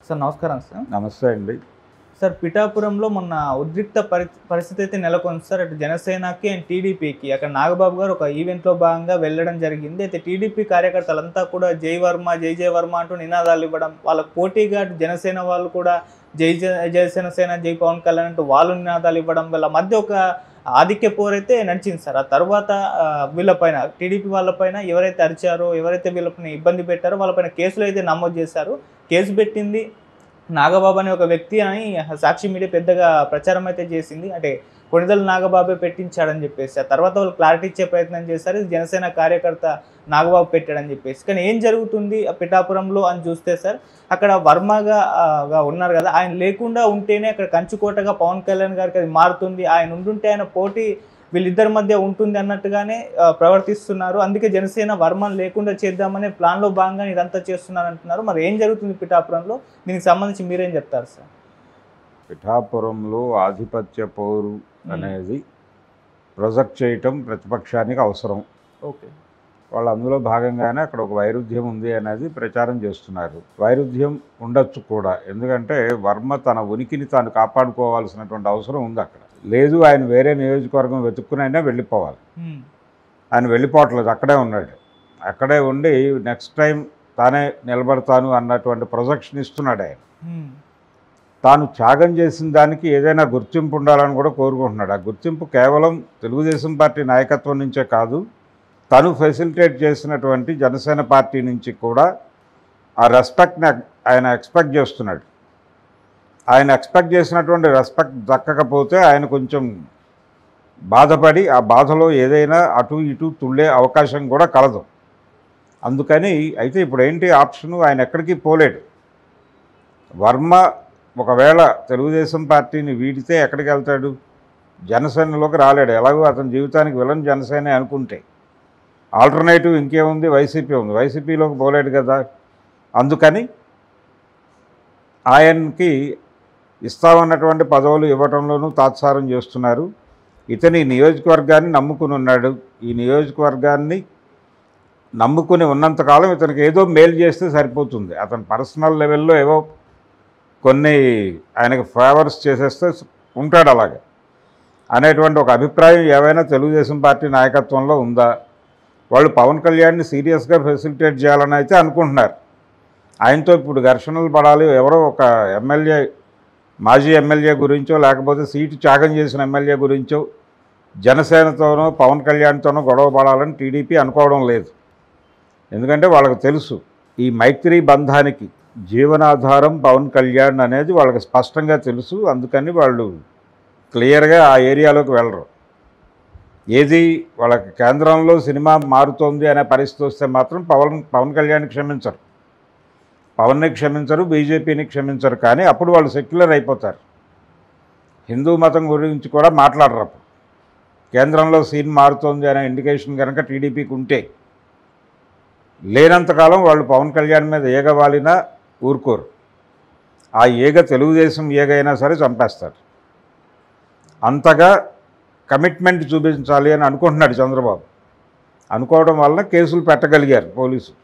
Sir నమస్కారం sir. నమస్తే అండి. సార్ పిఠాపురంలో మొన్న ఉద్రిక్త పరిస్థితి అయితే నెలకొంది సార్. అటు జనసేనకి అండ్ టీడీపీకి అక్కడ నాగబాబు గారు ఒక ఈవెంట్లో భాగంగా వెళ్ళడం జరిగింది. అయితే టీడీపీ కార్యకర్తలంతా కూడా జై వర్మ జై జై వర్మ అంటూ నినాదాలు ఇవ్వడం, వాళ్ళకు పోటీగా అటు జనసేన వాళ్ళు కూడా జై జనసేన జై పవన్ కళ్యాణ్ అంటూ వాళ్ళు నినాదాలు ఇవ్వడం, వీళ్ళ మధ్య ఒక ఆధిక్య పోరైతే నడిచింది సార్. ఆ తర్వాత వీళ్ళపైన టీడీపీ వాళ్ళపైన ఎవరైతే అరిచారో, ఎవరైతే వీళ్ళపైన ఇబ్బంది పెట్టారో వాళ్ళపైన కేసులు అయితే నమోదు చేశారు. కేసు పెట్టింది నాగబాబు అనే ఒక వ్యక్తి అని సాక్షి మీడియా పెద్దగా ప్రచారం అయితే చేసింది. అంటే కొణిదెల నాగబాబే పెట్టించాడని చెప్పేసి ఆ తర్వాత వాళ్ళు క్లారిటీ ఇచ్చే ప్రయత్నం చేశారు, ఇది జనసేన కార్యకర్త నాగబాబు పెట్టాడని చెప్పేసి. కానీ ఏం జరుగుతుంది ఆ పిఠాపురంలో అని చూస్తే సార్, అక్కడ వర్మగా ఉన్నారు కదా, ఆయన లేకుండా ఉంటేనే అక్కడ కంచుకోటగా పవన్ కళ్యాణ్ గారికి అది మారుతుంది, ఆయన ఉండుంటే ఆయన పోటీ వీళ్ళిద్దరి మధ్య ఉంటుంది అన్నట్టుగానే ప్రవర్తిస్తున్నారు. అందుకే జనసేన వర్మను లేకుండా చేద్దామనే ప్లాన్లో భాగంగా ఇదంతా చేస్తున్నారు అంటున్నారు. మరి ఏం జరుగుతుంది పిఠాపురంలో, దీనికి సంబంధించి మీరేం చెప్తారు సార్? పిఠాపురంలో ఆధిపత్య పోరు అనేది ప్రొజెక్ట్ చేయటం ప్రతిపక్షానికి అవసరం. ఓకే, వాళ్ళు అందులో భాగంగానే అక్కడ ఒక వైరుధ్యం ఉంది అనేది ప్రచారం చేస్తున్నారు. వైరుధ్యం ఉండొచ్చు కూడా, ఎందుకంటే వర్మ తన ఉనికిని తాను కాపాడుకోవాల్సినటువంటి అవసరం ఉంది అక్కడ. లేదు ఆయన వేరే నియోజకవర్గం వెతుక్కుని అయినా వెళ్ళిపోవాలి, ఆయన వెళ్ళిపోవట్లేదు, అక్కడే ఉన్నాడు. అక్కడే ఉండి నెక్స్ట్ టైం తానే నిలబడతాను అన్నటువంటి ప్రొజెక్షన్ ఇస్తున్నాడు ఆయన. తాను త్యాగం చేసిన దానికి ఏదైనా గుర్తింపు ఉండాలని కూడా కోరుకుంటున్నాడు. ఆ గుర్తింపు కేవలం తెలుగుదేశం పార్టీ నాయకత్వం నుంచే కాదు, తను ఫెసిలిటేట్ చేసినటువంటి జనసేన పార్టీ నుంచి కూడా ఆ రెస్పెక్ట్ని ఆయన ఎక్స్పెక్ట్ చేస్తున్నాడు. ఆయన ఎక్స్పెక్ట్ చేసినటువంటి రెస్పెక్ట్ దక్కకపోతే ఆయన కొంచెం బాధపడి ఆ బాధలో ఏదైనా అటు ఇటు తుళ్ళే అవకాశం కూడా కలదు. అందుకని అయితే ఇప్పుడు ఏంటి ఆప్షను, ఆయన ఎక్కడికి పోలేడు. వర్మ ఒకవేళ తెలుగుదేశం పార్టీని వీడితే ఎక్కడికి వెళ్తాడు? జనసేనలోకి రాలేడు. ఎలాగో అతని జీవితానికి విలన్ జనసేనే అనుకుంటే ఆల్టర్నేటివ్ ఇంకేముంది, వైసీపీ ఉంది, వైసీపీలోకి పోలేడు కదా. అందుకని ఆయనకి ఇస్తామన్నటువంటి పదవులు ఇవ్వటంలోనూ తాత్సారం చేస్తున్నారు. ఇతని నియోజకవర్గాన్ని నమ్ముకుని ఉన్నాడు. ఈ నియోజకవర్గాన్ని నమ్ముకుని ఉన్నంతకాలం ఇతనికి ఏదో మేలు చేస్తే సరిపోతుంది. అతని పర్సనల్ లెవెల్లో ఏవో కొన్ని ఆయనకు ఫేవర్స్ చేసేస్తే ఉంటాడు అలాగే అనేటువంటి ఒక అభిప్రాయం ఏవైనా తెలుగుదేశం పార్టీ నాయకత్వంలో ఉందా? వాళ్ళు పవన్ కళ్యాణ్ని సీరియస్గా ఫెసిలిటేట్ చేయాలని అయితే అనుకుంటున్నారు. ఆయనతో ఇప్పుడు ఘర్షణలు పడాలి, ఎవరో ఒక ఎమ్మెల్యే, మాజీ ఎమ్మెల్యే గురించో లేకపోతే సీటు త్యాగం చేసిన ఎమ్మెల్యే గురించో జనసేనతోనో పవన్ కళ్యాణ్తోనో గొడవ పడాలని టీడీపీ అనుకోవడం లేదు. ఎందుకంటే వాళ్ళకు తెలుసు ఈ మైత్రి బంధానికి జీవనాధారం పవన్ కళ్యాణ్ అనేది వాళ్ళకి స్పష్టంగా తెలుసు. అందుకని వాళ్ళు క్లియర్గా ఆ ఏరియాలోకి వెళ్ళరు. ఏది వాళ్ళకి కేంద్రంలో సినిమా మారుతోంది అనే పరిస్థితి వస్తే మాత్రం పవన్ కళ్యాణ్ని క్షమించరు, పవన్ని క్షమించరు, బీజేపీని క్షమించరు. కానీ అప్పుడు వాళ్ళు సెక్యులర్ అయిపోతారు. హిందూ మతం గురించి కూడా మాట్లాడరు. అప్పుడు కేంద్రంలో సీన్ మారుతోంది అనే ఇండికేషన్ కనుక టీడీపీకి ఉంటే లేనంతకాలం వాళ్ళు పవన్ కళ్యాణ్ మీద ఏగవాలినా ఊరుకోరు. ఆ ఏగ తెలుగుదేశం ఏగైనా సరే చంపేస్తారు. అంతగా కమిట్మెంట్ చూపించాలి అని అనుకుంటున్నాడు చంద్రబాబు. అనుకోవడం వలన కేసులు పెట్టగలిగారు పోలీసులు.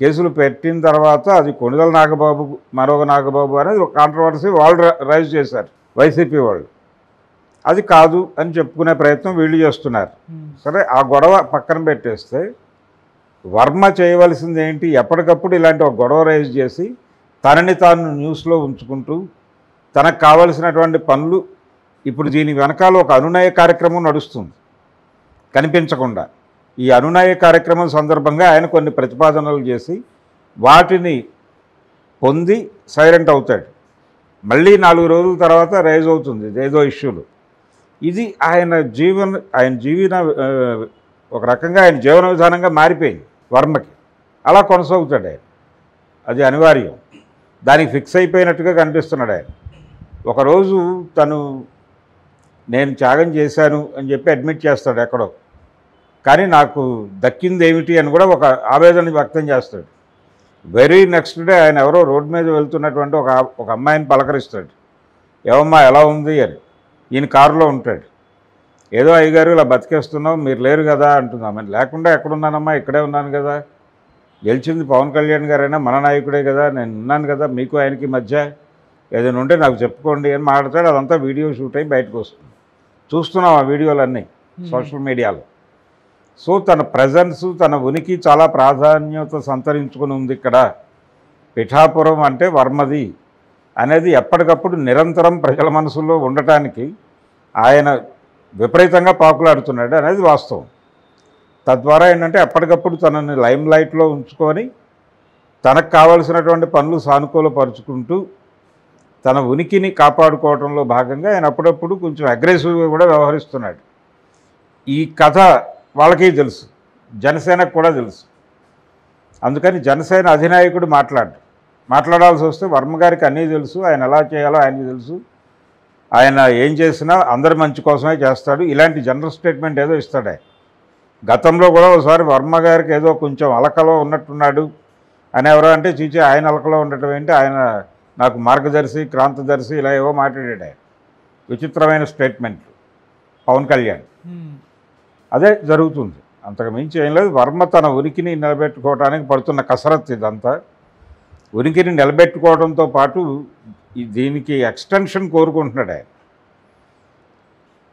కేసులు పెట్టిన తర్వాత అది కొణిదెల నాగబాబు మరొక నాగబాబు అనేది ఒక కాంట్రవర్సీ వాళ్ళు రైజ్ చేశారు, వైసీపీ వాళ్ళు. అది కాదు అని చెప్పుకునే ప్రయత్నం వీళ్ళు చేస్తున్నారు. సరే, ఆ గొడవ పక్కన పెట్టేస్తే వర్మ చేయవలసింది ఏంటి? ఎప్పటికప్పుడు ఇలాంటి ఒక గొడవ రైజ్ చేసి తనని తాను న్యూస్లో ఉంచుకుంటూ తనకు కావలసినటువంటి పనులు, ఇప్పుడు దీని వెనకాల ఒక అనునయ కార్యక్రమం నడుస్తుంది కనిపించకుండా. ఈ అనునయ కార్యక్రమం సందర్భంగా ఆయన కొన్ని ప్రతిపాదనలు చేసి వాటిని పొంది సైలెంట్ అవుతాడు. మళ్ళీ 4 రోజుల తర్వాత రైజ్ అవుతుంది ఏదో ఇష్యూలు. ఇది ఆయన జీవన ఒక రకంగా ఆయన జీవన విధానంగా మారిపోయింది వర్మకి. అలా కొనసాగుతాడు ఆయన, అది అనివార్యం. దానికి ఫిక్స్ అయిపోయినట్టుగా కనిపిస్తున్నాడు ఆయన. ఒకరోజు నేను త్యాగం చేశాను అని చెప్పి అడ్మిట్ చేస్తాడు ఎక్కడో, కానీ నాకు దక్కింది ఏమిటి అని కూడా ఒక ఆవేదన వ్యక్తం చేస్తాడు. వెరీ నెక్స్ట్ డే ఆయన ఎవరో రోడ్డు మీద వెళ్తున్నటువంటి ఒక అమ్మాయిని పలకరిస్తాడు, ఏమమ్మా ఎలా ఉంది అని. ఈయన కారులో ఉంటాడు. ఏదో అయ్యగారు ఇలా బతికేస్తున్నావు, మీరు లేరు కదా అంటున్నామని. లేకుండా ఎక్కడున్నానమ్మా, ఇక్కడే ఉన్నాను కదా, గెలిచింది పవన్ కళ్యాణ్ గారైనా మన నాయకుడే కదా, నేను ఉన్నాను కదా, మీకు ఆయనకి మధ్య ఏదైనా ఉంటే నాకు చెప్పుకోండి అని మాట్లాడతాడు. అదంతా వీడియో షూట్ అయ్యి బయటకు వస్తుంది. చూస్తున్నాం ఆ వీడియోలన్నీ సోషల్ మీడియాలో. సో తన ప్రజెన్స్, తన ఉనికి చాలా ప్రాధాన్యత సంతరించుకుని ఉంది ఇక్కడ. పిఠాపురం అంటే వర్మది అనేది ఎప్పటికప్పుడు నిరంతరం ప్రజల మనసుల్లో ఉండటానికి ఆయన విపరీతంగా పాకులాడుతున్నాడు అనేది వాస్తవం. తద్వారా ఏంటంటే ఎప్పటికప్పుడు తనని లైమ్ లైట్లో ఉంచుకొని తనకు కావలసినటువంటి పనులు సానుకూలపరుచుకుంటూ తన ఉనికిని కాపాడుకోవడంలో భాగంగా ఆయన అప్పుడప్పుడు కొంచెం అగ్రెసివ్గా కూడా వ్యవహరిస్తున్నాడు. ఈ కథ వాళ్ళకి తెలుసు, జనసేనకు కూడా తెలుసు. అందుకని జనసేన అధినాయకుడు మాట్లాడాల్సి వస్తే వర్మ గారికి అన్నీ తెలుసు, ఆయన ఎలా చేయాలో ఆయనకి తెలుసు, ఆయన ఏం చేసినా అందరి మంచి కోసమే చేస్తాడు. ఇలాంటి జనరల్ స్టేట్మెంట్ ఏదో ఇస్తాడు ఆయన. గతంలో కూడా ఒకసారి వర్మ గారికి ఏదో కొంచెం అలకలో ఉన్నట్టున్నాడు అని ఎవరో అంటే చీచి ఆయన అలకలో ఉండటం ఏంటి, ఆయన నాకు మార్గదర్శి, క్రాంతదర్శి ఇలా ఏవో మాట్లాడాడు ఆయన. విచిత్రమైన స్టేట్మెంట్లు పవన్ కళ్యాణ్. అదే జరుగుతుంది, అంతకు మించి ఏం లేదు. వర్మ తన ఉనికిని నిలబెట్టుకోవడానికి పడుతున్న కసరత్తు ఇదంతా. ఉనికిని నిలబెట్టుకోవడంతో పాటు దీనికి ఎక్స్టెన్షన్ కోరుకుంటున్నాడు ఆయన.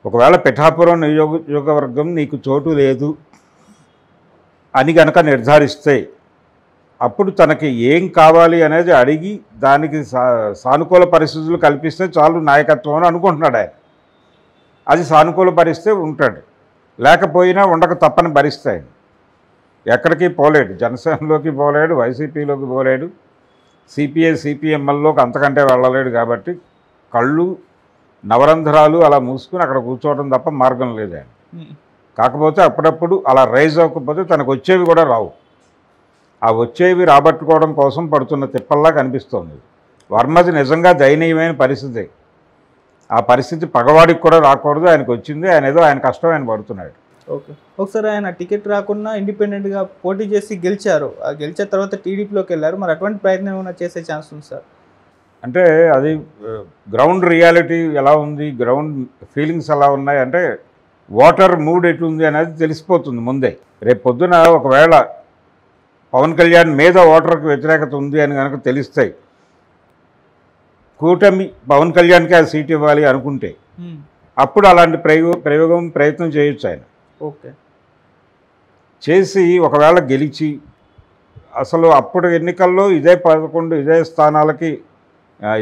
ఒకవేళ పిఠాపురం నియోజకవర్గం నీకు చోటు లేదు అని కనుక నిర్ధారిస్తే అప్పుడు తనకి ఏం కావాలి అనేది అడిగి దానికి సానుకూల పరిస్థితులు కల్పిస్తే చాలు నాయకత్వం అని అనుకుంటున్నాడు ఆయన. అది సానుకూల పరిస్థితే ఉంటాడు, లేకపోయినా ఉండక తప్పని భరిస్తే ఆయన. ఎక్కడికి పోలేడు, జనసేనలోకి పోలేడు, వైసీపీలోకి పోలేడు, సిపిఎంఎల్లోకి అంతకంటే వెళ్ళలేడు. కాబట్టి కళ్ళు నవరంధ్రాలు అలా మూసుకుని అక్కడ కూర్చోవడం తప్ప మార్గం లేదు ఆయన. కాకపోతే అప్పుడప్పుడు అలా రైజ్ అవ్వకపోతే తనకు వచ్చేవి కూడా రావు. ఆ వచ్చేవి రాబట్టుకోవడం కోసం పడుతున్న తిప్పల్లా కనిపిస్తోంది. వర్మది నిజంగా దయనీయమైన పరిస్థితి. ఆ పరిస్థితి పగవాడికి కూడా రాకూడదు, ఆయనకు వచ్చింది. ఆయన ఏదో ఆయన కష్టం ఆయన పడుతున్నాడు. ఓకే, ఒకసారి ఆయన టికెట్ రాకుండా ఇండిపెండెంట్గా పోటీ చేసి గెలిచారు. ఆ గెలిచిన తర్వాత టీడీపీలోకి వెళ్ళారు. మరి అటువంటి ప్రయత్నం ఏమైనా చేసే ఛాన్స్ ఉంది సార్? అంటే అది గ్రౌండ్ రియాలిటీ ఎలా ఉంది, గ్రౌండ్ ఫీలింగ్స్ ఎలా ఉన్నాయి అంటే ఓటర్ మూడ్ ఎటుంది అనేది తెలిసిపోతుంది ముందే. రేపు పొద్దున ఒకవేళ పవన్ కళ్యాణ్ మీద ఓటర్కి వ్యతిరేకత ఉంది అని కనుక తెలిస్తాయి, కూటమి పవన్ కళ్యాణ్కి ఆ సీట్ ఇవ్వాలి అనుకుంటే అప్పుడు అలాంటి ప్రయత్నం చేయొచ్చు ఆయన. ఓకే, చేసి ఒకవేళ గెలిచి అసలు అప్పుడు ఎన్నికల్లో ఇదే 11 స్థానాలకి